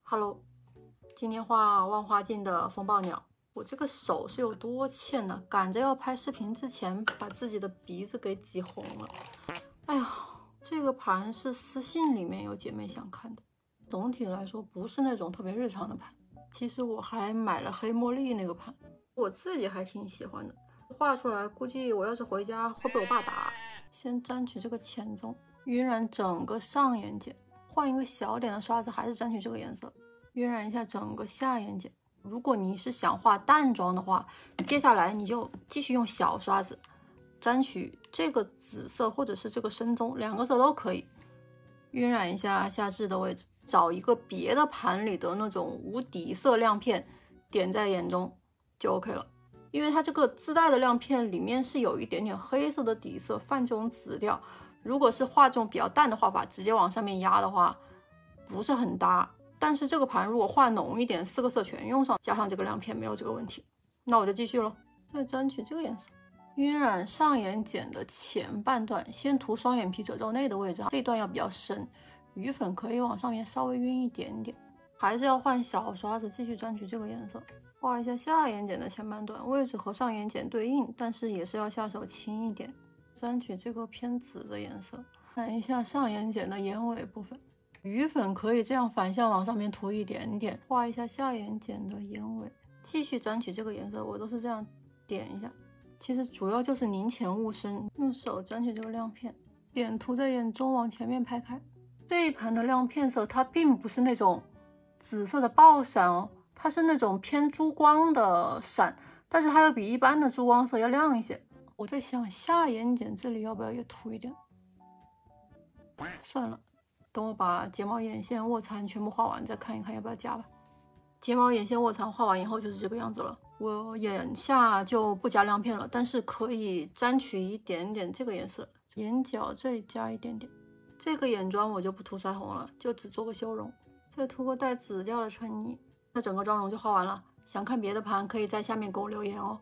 Hello，今天画万花镜的风暴鸟，我这个手是有多欠呢？赶着要拍视频之前，把自己的鼻子给挤红了。哎呀，这个盘是私信里面有姐妹想看的。总体来说，不是那种特别日常的盘。其实我还买了黑茉莉那个盘，我自己还挺喜欢的。画出来，估计我要是回家会被我爸打。先沾取这个浅棕，晕染整个上眼睑。换一个小点的刷子，还是沾取这个颜色，晕染一下整个下眼睑。如果你是想画淡妆的话，接下来你就继续用小刷子沾取这个紫色或者是这个深棕，两个色都可以。晕染一下下至的位置，找一个别的盘里的那种无底色亮片，点在眼中就 OK 了。因为它这个自带的亮片里面是有一点点黑色的底色，泛这种紫调。如果是画这种比较淡的画法，直接往上面压的话，不是很搭。但是这个盘如果画浓一点，4个色全用上，加上这个亮片，没有这个问题。那我就继续了，再沾取这个颜色，晕染上眼睑的前半段，先涂双眼皮褶皱内的位置，这一段要比较深，余粉可以往上面稍微晕一点点。还是要换小刷子继续沾取这个颜色，画一下下眼睑的前半段，位置和上眼睑对应，但是也是要下手轻一点。沾取这个偏紫的颜色，看一下上眼睑的眼尾部分，余粉可以这样反向往上面涂一点点，画一下下眼睑的眼尾，继续沾取这个颜色，我都是这样点一下。其实主要就是宁浅勿深，用手沾取这个亮片，点涂在眼中往前面拍开。这一盘的亮片色它并不是那种紫色的爆闪哦，它是那种偏珠光的闪，但是它又比一般的珠光色要亮一些。我在想下眼睑这里要不要也涂一点，算了，等我把睫毛、眼线、卧蚕全部画完再看一看要不要加吧。睫毛、眼线、卧蚕画完以后就是这个样子了。我眼下就不加亮片了，但是可以沾取一点点这个颜色，眼角这里加一点点。这个眼妆我就不涂腮红了，就只做个修容，再涂个带紫调的衬衣，那整个妆容就画完了。想看别的盘可以在下面给我留言哦。